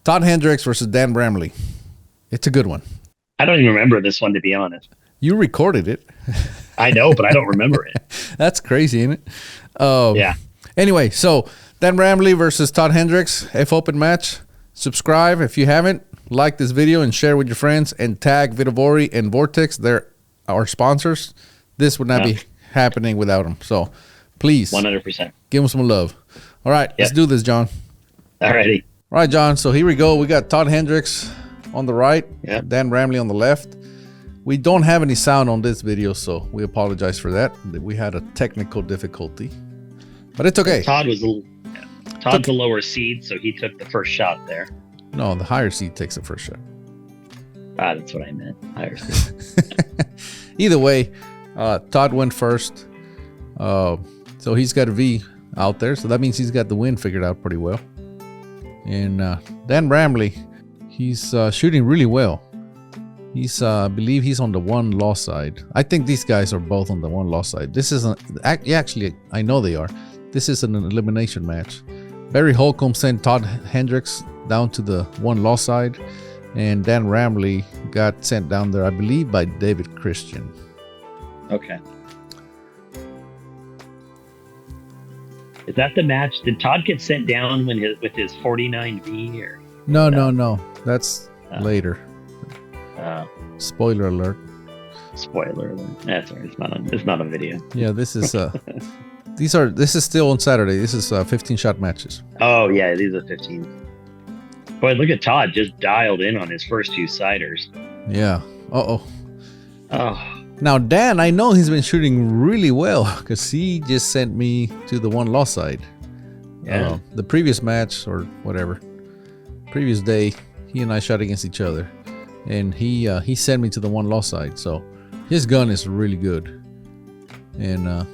Todd Hendricks versus Dan Bramley. It's a good one. I don't even remember this one, to be honest. You recorded it. I know, but I don't remember it. That's crazy, isn't it? Yeah. Anyway, so Dan Bramley versus Todd Hendricks, F Open match. Subscribe if you haven't. Like this video and share with your friends. And tag Vitovori and Vortex. They're our sponsors. This would not be happening without them. So please. 100%. Give them some love. All right. Let's do this, John. All righty. All right, John. So here we go. We got Todd Hendricks on the right. Yep. Dan Bramley on the left. We don't have any sound on this video, so we apologize for that. We had a technical difficulty. But it's okay. Todd's the lower seed, so he took the first shot there. No, the higher seed takes the first shot. That's what I meant. Higher seed. Either way, Todd went first. So he's got a V out there, so that means he's got the win figured out pretty well. And Dan Bramley, he's shooting really well. He's, I believe he's on the one loss side. I think these guys are both on the one loss side. This isn't, actually, I know they are. This is an elimination match. Barry Holcomb sent Todd Hendricks down to the one loss side, and Dan Bramley got sent down there, I believe, by David Christian. Okay. Is that the match? Did Todd get sent down with his 49V or? No. That's later. Spoiler alert. Spoiler alert. That's all right. It's not a video. Yeah, this is this is still on Saturday. This is 15-shot matches. Oh yeah, these are 15. Boy, look at Todd just dialed in on his first two siders. Yeah. Oh. Oh. Now Dan, I know he's been shooting really well because he just sent me to the one loss side. Yeah. The previous match or whatever, previous day, he and I shot against each other, and he sent me to the one loss side. So his gun is really good. And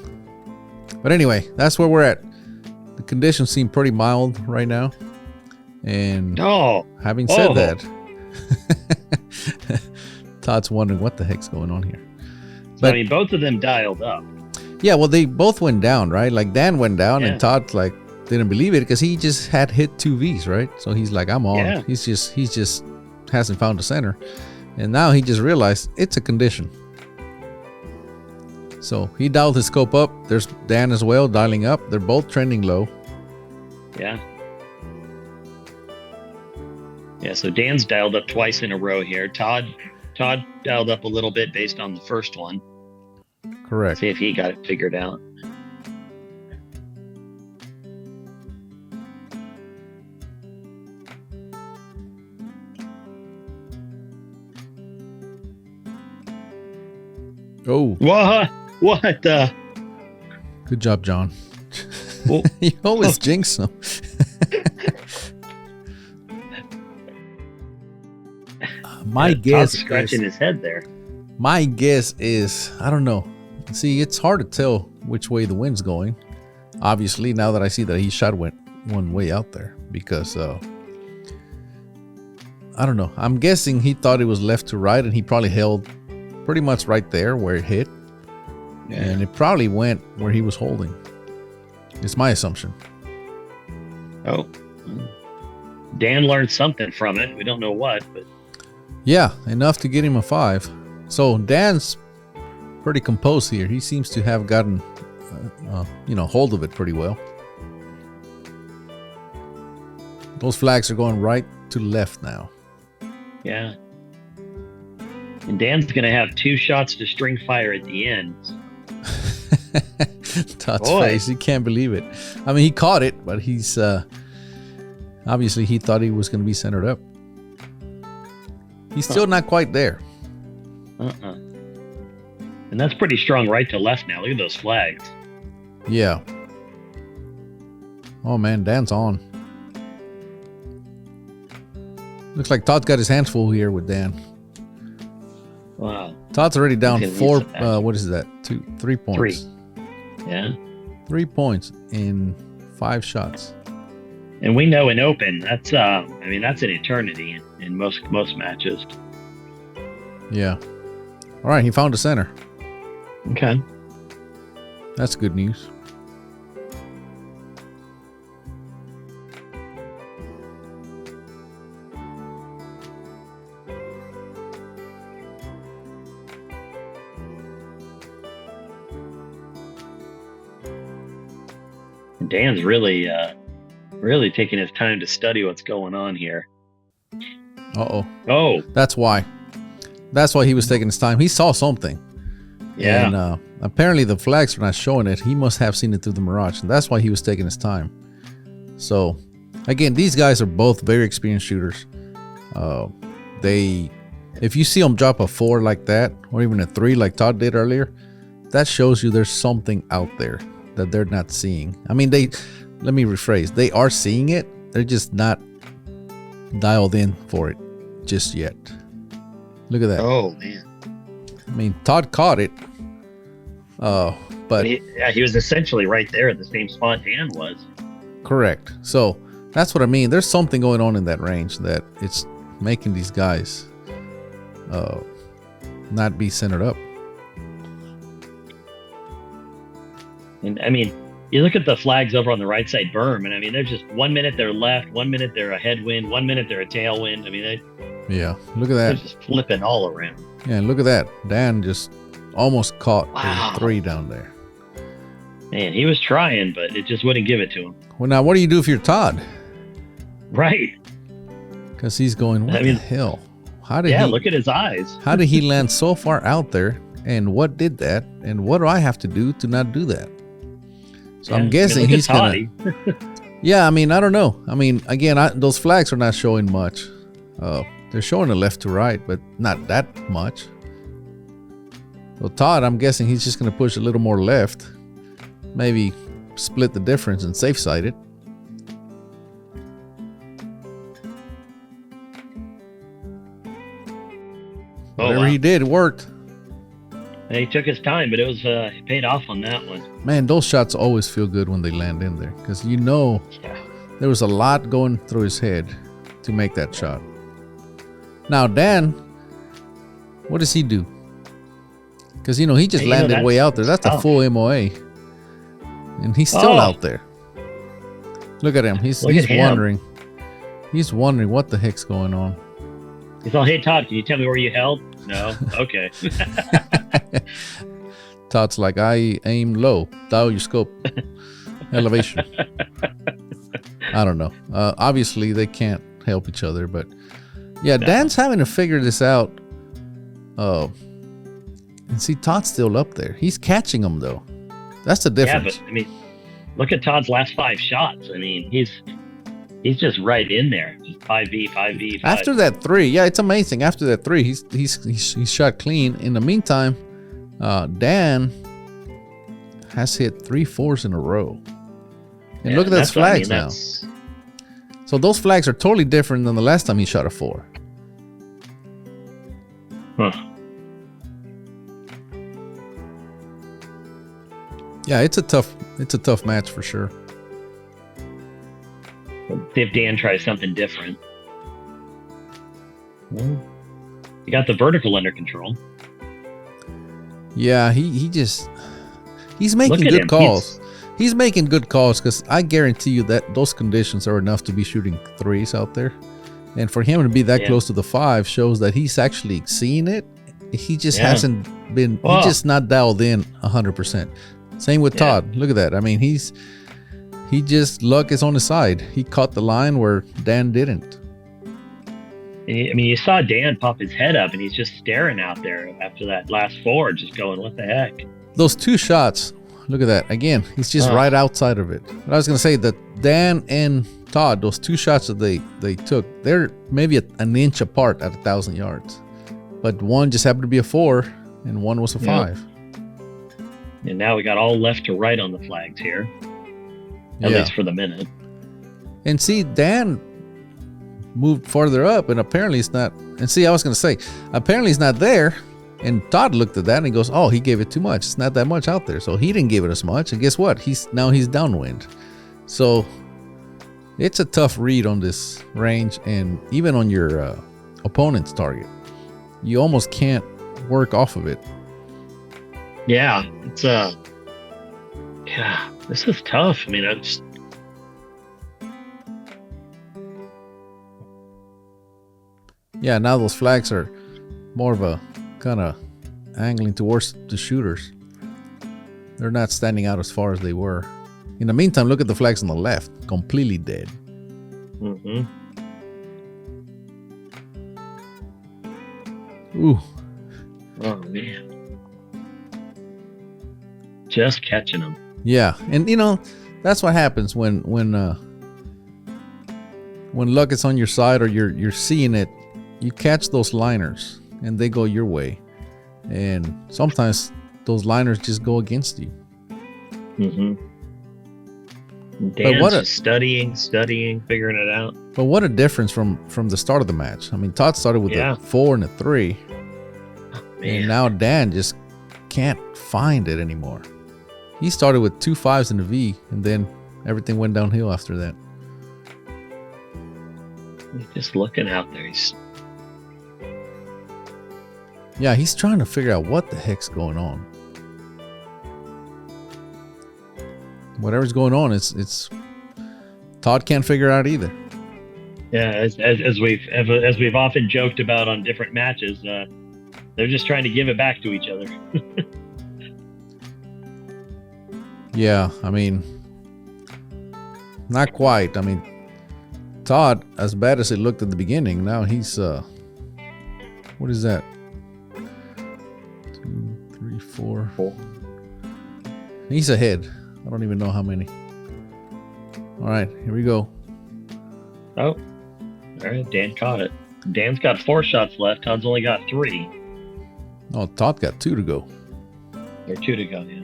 but anyway, that's where we're at. The conditions seem pretty mild right now. And having said that, Todd's wondering what the heck's going on here. But I mean, both of them dialed up. Yeah, well, they both went down, right? Like Dan went down, and Todd like didn't believe it because he just had hit 2 Vs, right? So he's like, I'm on. Yeah. He's just hasn't found the center, and now he just realized it's a condition. So he dialed his scope up. There's Dan as well dialing up. They're both trending low. Yeah. Yeah, so Dan's dialed up twice in a row here. Todd dialed up a little bit based on the first one. Correct. See if he got it figured out. Oh. What the? Good job, John. Well, you always jinx them. My guess Todd's scratching his head there. My guess is, I don't know. See, it's hard to tell which way the wind's going. Obviously, now that I see that he shot went one way out there because I don't know. I'm guessing he thought it was left to right, and he probably held pretty much right there where it hit. Yeah. And it probably went where he was holding. It's my assumption. Oh. Dan learned something from it. We don't know what, but yeah, enough to get him a 5. So Dan's pretty composed here. He seems to have gotten, hold of it pretty well. Those flags are going right to left now. Yeah. And Dan's going to have 2 shots to string fire at the end. Todd's face. He can't believe it. I mean, he caught it, but he's obviously he thought he was going to be centered up. He's still not quite there. And that's pretty strong right to left now. Look at those flags. Yeah. Oh, man, Dan's on. Looks like Todd's got his hands full here with Dan. Wow. Todd's already down 4, what is that? 3 points. 3. Yeah. 3 points in 5 shots. And we know in open, that's that's an eternity in most matches. Yeah. All right, he found a center. Okay. That's good news. Dan's really taking his time to study what's going on here. Uh-oh. Oh. That's why he was taking his time. He saw something. Yeah. And apparently the flags are not showing it. He must have seen it through the mirage, and that's why he was taking his time. So, again, these guys are both very experienced shooters. If you see them drop a 4 like that, or even a 3 like Todd did earlier, that shows you there's something out there that they're not seeing. I mean, let me rephrase. They are seeing it. They're just not dialed in for it just yet. Look at that. Oh, man. I mean, Todd caught it. But he was essentially right there at the same spot Dan was. Correct. So that's what I mean. There's something going on in that range that it's making these guys not be centered up. And I mean, you look at the flags over on the right side berm, and I mean, they're just 1 minute they're left, 1 minute they're a headwind, 1 minute they're a tailwind. I mean, yeah, look at they're that. just flipping all around. Yeah, look at that. Dan just almost caught a 3 down there. Man, he was trying, but it just wouldn't give it to him. Well, now what do you do if you're Todd? Right. Because he's going, what the hell? How did look at his eyes. How did he land so far out there? And what did that? And what do I have to do to not do that? So I'm guessing he's gonna. Yeah, I mean, I don't know. I mean, again, those flags are not showing much. They're showing the left to right, but not that much. So Todd, I'm guessing he's just gonna push a little more left, maybe split the difference and safe side it. Whatever he did, it worked. And he took his time, but it was he paid off on that one. Man, those shots always feel good when they land in there, because you know there was a lot going through his head to make that shot. Now Dan, what does he do? Because he just landed way out there. That's a full MOA, and he's still out there. Look at him. He's wondering. He's wondering what the heck's going on. He's all, "Hey Todd, can you tell me where you held?" No. Okay. Todd's like, "I aim low. Dial your scope. Elevation." I don't know. Obviously, they can't help each other, but yeah, Dan's having to figure this out. And see, Todd's still up there. He's catching them though. That's the difference. Yeah, but I mean, look at Todd's last 5 shots. I mean, he's just right in there. Just 5v, 5v. 5. After that 3, yeah, it's amazing. After that 3, he's shot clean. In the meantime, Dan has hit 3 4s in a row. And look at those flags now. So those flags are totally different than the last time he shot a 4. Huh. Yeah, it's a tough match for sure. See if Dan tries something different. Well, you got the vertical under control. Yeah, he's making good calls. He's making good calls because I guarantee you that those conditions are enough to be shooting 3s out there. And for him to be that close to the 5 shows that he's actually seeing it. He just hasn't been, he's just not dialed in 100%. Same with Todd. Look at that. I mean, he just, luck is on his side. He caught the line where Dan didn't. I mean, you saw Dan pop his head up, and he's just staring out there after that last 4, just going, what the heck? Those 2 shots, look at that. Again, he's just right outside of it. But I was going to say that Dan and Todd, those 2 shots that they took, they're maybe an inch apart at 1,000 yards. But one just happened to be a 4, and one was a 5. And now we got all left to right on the flags here. At least for the minute. And see, Dan moved farther up, and apparently it's not. And see, I was going to say, apparently it's not there. And Todd looked at that and he goes, "Oh, he gave it too much. It's not that much out there." So he didn't give it as much. And guess what? He's downwind. So it's a tough read on this range, and even on your opponent's target, you almost can't work off of it. Yeah, it's this is tough. I mean, now those flags are more of a kind of angling towards the shooters. They're not standing out as far as they were In the meantime, look at the flags on the left. Completely dead. Mm-hmm. Ooh. Oh, man. Just catching them. Yeah. And, that's what happens when luck is on your side or you're seeing it. You catch those liners and they go your way. And sometimes those liners just go against you. Mm-hmm. Dan's just studying, figuring it out. But what a difference from the start of the match. I mean, Todd started with a 4 and a 3. Oh, and now Dan just can't find it anymore. He started with 2 5s and a V, and then everything went downhill after that. He's just looking out there. He's trying to figure out what the heck's going on. Whatever's going on, it's Todd can't figure it out either. Yeah, as we've often joked about on different matches, they're just trying to give it back to each other. Yeah, I mean, not quite. I mean, Todd, as bad as it looked at the beginning, now he's what is that? 2, 3, 4. He's ahead. I don't even know how many. All right, here we go. Oh, all right. Dan caught it. Dan's got 4 shots left. Todd's only got 3. Oh, Todd got 2 to go. Or 2 to go, yeah.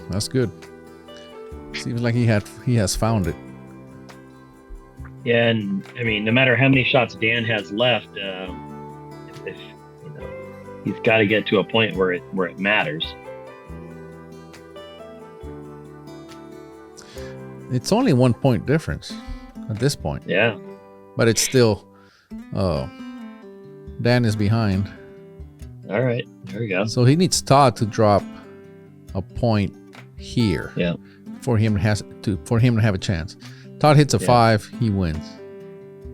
That's good. Seems like he has found it. Yeah, and I mean, no matter how many shots Dan has left, if he's got to get to a point where it matters. It's only 1 point difference at this point. Yeah, but it's still Dan is behind. All right, there we go. So he needs Todd to drop a point here. Yeah. For him to have a chance. Todd hits a 5, he wins.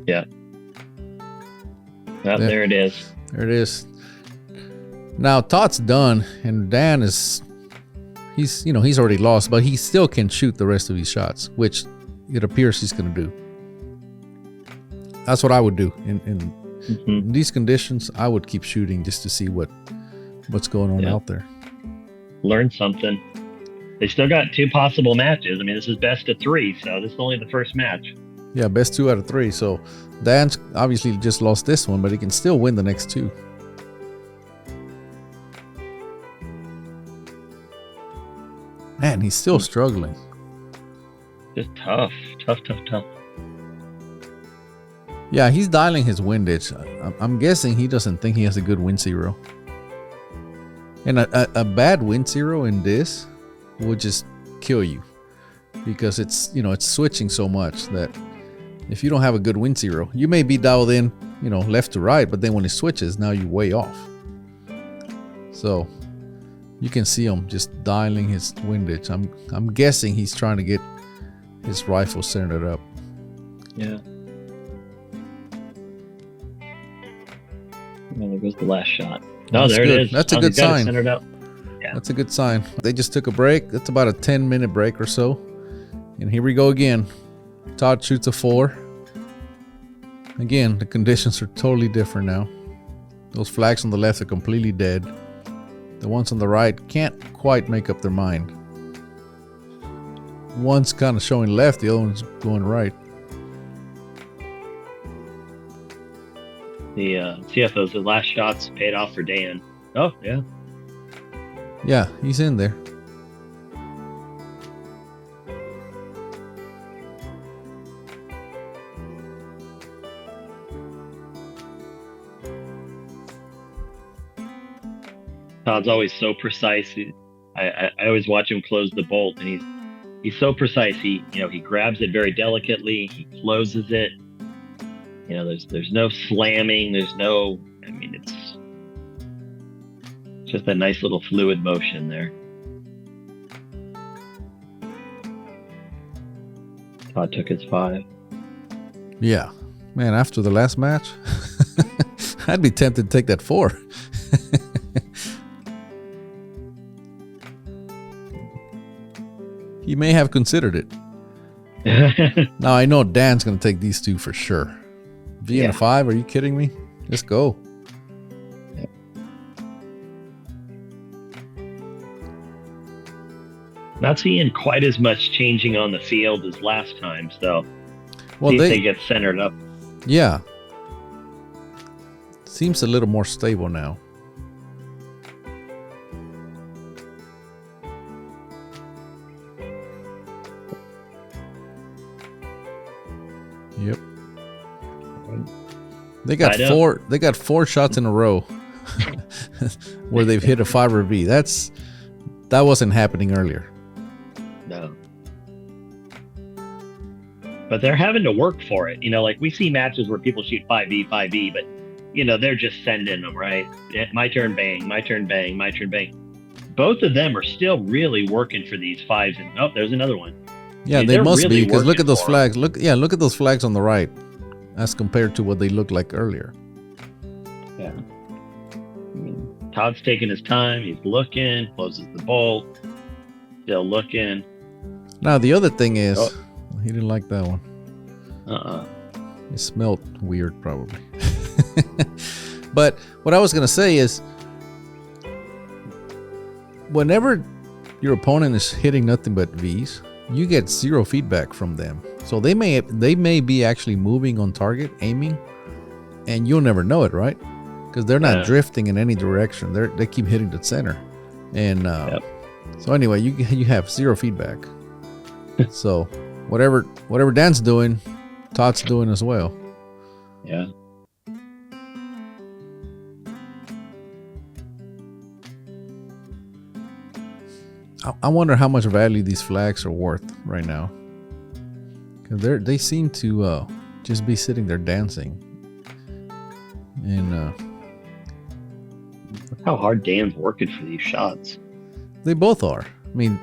Yeah. Oh, there it is. There it is. Now Todd's done, and Dan he's already lost, but he still can shoot the rest of his shots, which it appears he's going to do. That's what I would do in these conditions. I would keep shooting just to see what's going on out there. Learn something. They still got 2 possible matches. I mean, this is best of 3, so this is only the first match. Yeah, best 2 out of 3. So Dan's obviously just lost this one, but he can still win the next 2. Man, he's still struggling. Just tough. Yeah, he's dialing his windage. I'm guessing he doesn't think he has a good wind zero. And a bad wind zero in this will just kill you, because it's switching so much that if you don't have a good wind zero, you may be dialed in left to right, but then when it switches, now you're way off. So you can see him just dialing his windage. I'm guessing he's trying to get his rifle centered up. Yeah. Well, there goes the last shot. No, there it is. That's a good sign. Centered up. Yeah. That's a good sign. They just took a break. That's about a 10-minute break or so. And here we go again. Todd shoots a 4. Again, the conditions are totally different now. Those flags on the left are completely dead. The ones on the right can't quite make up their mind. One's kind of showing left, the other one's going right. See if those last shots paid off for Dan. Oh, yeah. Yeah, he's in there. Todd's always so precise. I always watch him close the bolt, and he's so precise. He grabs it very delicately. He closes it. There's no slamming. There's no. I mean, it's just a nice little fluid motion there. Todd took his 5. Yeah, man. After the last match, I'd be tempted to take that 4. He may have considered it. Now I know Dan's going to take these 2 for sure. V and a 5, are you kidding me? Let's go. Not seeing quite as much changing on the field as last time, so well, see if they get centered up. Yeah. Seems a little more stable now. Yep. They got four. They got 4 shots in a row where they've hit a 5 or V. That wasn't happening earlier. No. But they're having to work for it. Like we see matches where people shoot 5E, 5E, but they're just sending them, right? My turn, bang, my turn, bang, my turn, bang. Both of them are still really working for these 5s. And oh, there's another one. Yeah, they must really be, because look at those flags. Look at those flags on the right as compared to what they looked like earlier. Yeah. Todd's taking his time. He's looking, closes the bolt, still looking. Now, the other thing is, he didn't like that one. It smelled weird, probably. But what I was going to say is, whenever your opponent is hitting nothing but Vs, you get 0 feedback from them. So they may be actually moving on target, aiming, and you'll never know it, right? Because they're not drifting in any direction. They keep hitting the center. And so anyway, you have 0 feedback. So whatever Dan's doing, Todd's doing as well. Yeah. I wonder how much value these flags are worth right now. Because they seem to just be sitting there dancing. And look how hard Dan's working for these shots. They both are. I mean,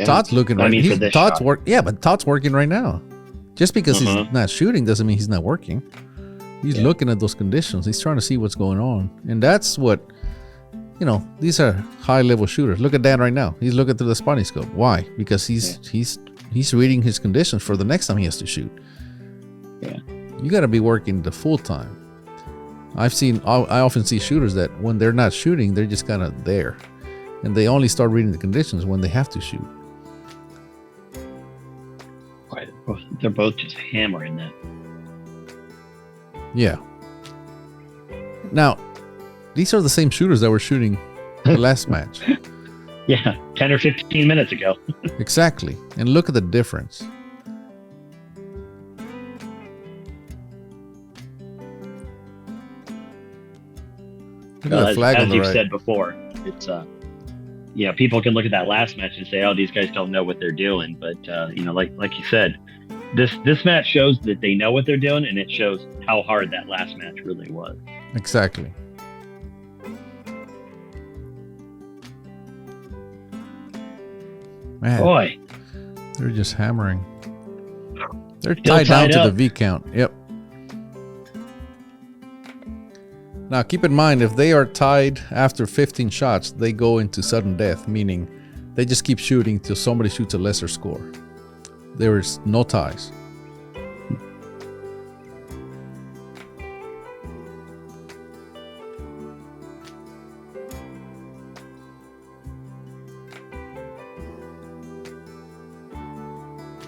Todd's looking right now. Todd's but Todd's working right now. Just because he's not shooting doesn't mean he's not working. He's looking at those conditions. He's trying to see what's going on. And that's what, these are high-level shooters. Look at Dan right now. He's looking through the spotting scope. Why? Because he's reading his conditions for the next time he has to shoot. Yeah. You got to be working the full time. I often see shooters that when they're not shooting, they're just kind of there. And they only start reading the conditions when they have to shoot. Right. They're both just hammering that. Yeah. Now, these are the same shooters that were shooting the last match. Yeah, 10 or 15 minutes ago. Exactly. And look at the difference. Look at the flag on the right. As you've said before, it's people can look at that last match and say, "Oh, these guys don't know what they're doing." But like you said, this match shows that they know what they're doing, and it shows how hard that last match really was. Exactly. Man, boy, they're just hammering. They're tied down to the V count. Yep. Now, keep in mind, if they are tied after 15 shots, they go into sudden death, meaning they just keep shooting till somebody shoots a lesser score. There is no ties.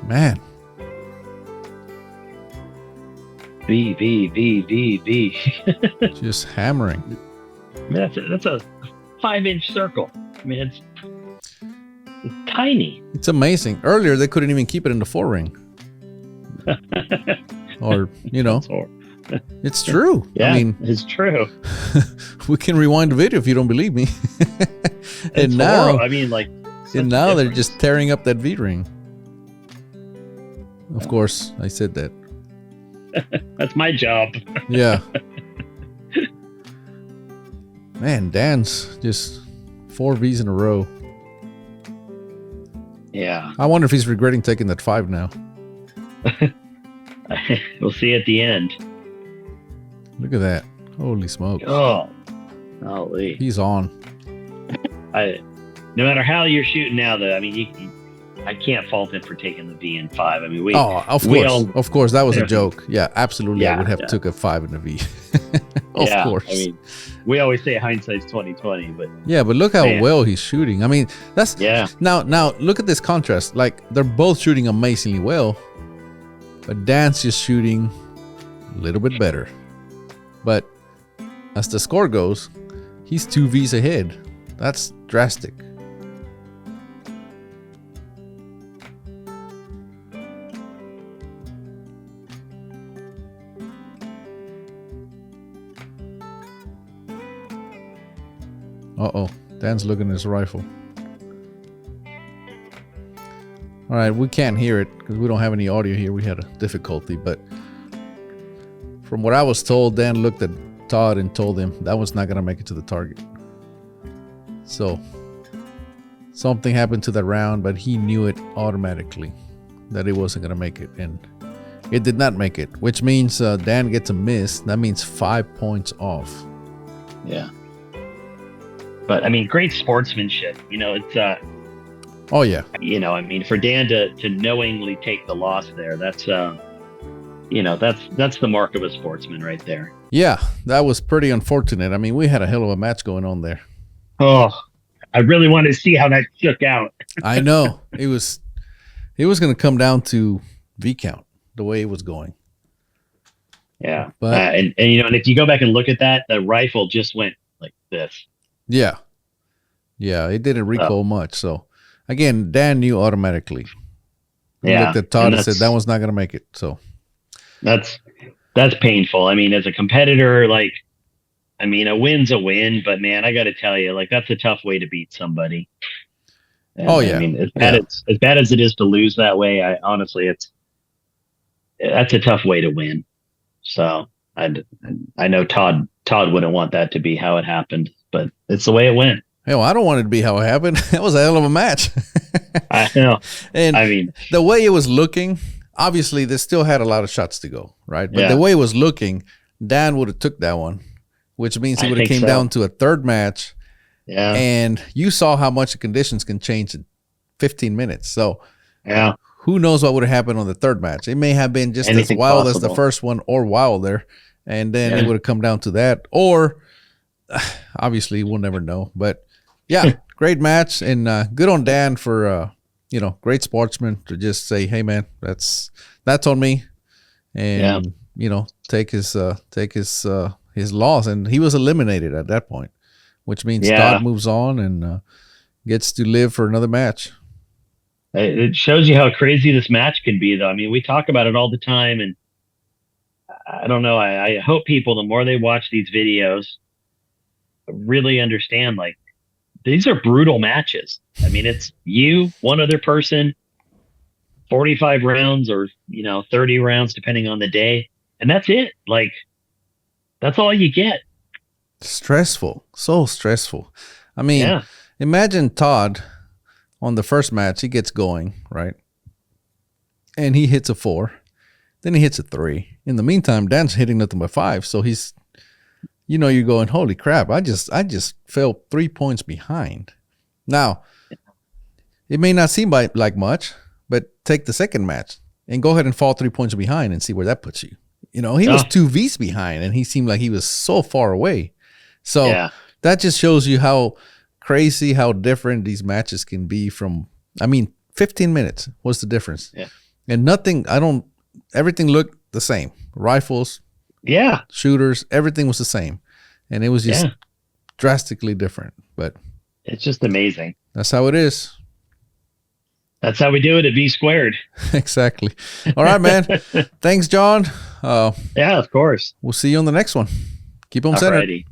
Man. V. Just hammering. I mean, that's a 5-inch circle. I mean, it's tiny. It's amazing. Earlier, they couldn't even keep it in the 4-ring. Or, it's true. Yeah, I mean, it's true. We can rewind the video if you don't believe me. And now, I mean, like, and now they're just tearing up that V-ring. Of course, I said that. That's my job. Yeah. Man, Dan's just 4 Vs in a row. Yeah. I wonder if he's regretting taking that 5 now. We'll see at the end. Look at that. Holy smokes. Oh, golly. He's on. No matter how you're shooting now, though, I mean, I can't fault him for taking the V in 5. I mean, of course, that was a joke. Yeah, absolutely. Yeah, I would have took a 5 in the V. Of course. I mean, we always say hindsight's 20/20, but yeah, but look how well he's shooting. I mean, that's Now look at this contrast. Like they're both shooting amazingly well, but Dan's just shooting a little bit better. But as the score goes, he's 2 Vs ahead. That's drastic. Uh-oh. Dan's looking at his rifle. All right, we can't hear it because we don't have any audio here. We had a difficulty, but from what I was told, Dan looked at Todd and told him that was not going to make it to the target. So something happened to that round, but he knew it automatically that it wasn't going to make it, and it did not make it, which means Dan gets a miss. That means 5 points off. Yeah. But I mean, great sportsmanship. You know, it's oh yeah. You know, I mean, for Dan to knowingly take the loss there, that's you know, that's the mark of a sportsman right there. Yeah, that was pretty unfortunate. I mean, we had a hell of a match going on there. Oh, I really wanted to see how that shook out. I know. It was going to come down to V count the way it was going. Yeah. But and you know, and if you go back and look at that, the rifle just went like this. Yeah, it didn't recoil much. So, again, Dan knew automatically. He looked at Todd and said that one's not going to make it. So, that's painful. I mean, as a competitor, like, I mean, a win's a win, but man, I got to tell you, like, that's a tough way to beat somebody. And, I mean, as bad as it is to lose that way, honestly, that's a tough way to win. So, I know Todd wouldn't want that to be how it happened. But it's the way it went. Hell, I don't want it to be how it happened. That was a hell of a match. I know. And I mean, the way it was looking, obviously, they still had a lot of shots to go, right? But the way it was looking, Dan would have took that one, which means he would have came down to a third match. Yeah. And you saw how much the conditions can change in 15 minutes. So who knows what would have happened on the third match? It may have been just as wild as the first one or wilder. And then it would have come down to that. Or obviously, we'll never know. But yeah, great match, and good on Dan for you know, great sportsman to just say, "Hey, man, that's on me," and you know, take his loss, and he was eliminated at that point, which means Todd moves on and gets to live for another match. It shows you how crazy this match can be, though. I mean, we talk about it all the time, and I don't know. I hope people, the more they watch these videos, really understand, like, these are brutal matches. I mean, it's you, one other person, 45 rounds or, you know, 30 rounds, depending on the day. And that's it. Like, that's all you get. Stressful. So stressful. I mean, imagine Todd on the first match, he gets going, right? And he hits a 4. Then he hits a 3. In the meantime, Dan's hitting nothing but 5. So he's, you know, you're going, holy crap, I just fell 3 points behind. Now, it may not seem like much, but take the second match and go ahead and fall 3 points behind and see where that puts you. You know, he was 2 Vs behind, and he seemed like he was so far away. So that just shows you how crazy, how different these matches can be from, I mean, 15 minutes. What's the difference? Yeah. And everything looked the same. Rifles, shooters, everything was the same. And it was just drastically different. But it's just amazing. That's how it is. That's how we do it at V Squared. Exactly. All right, man. Thanks, John. Yeah, of course. We'll see you on the next one. Keep them centered. Alrighty.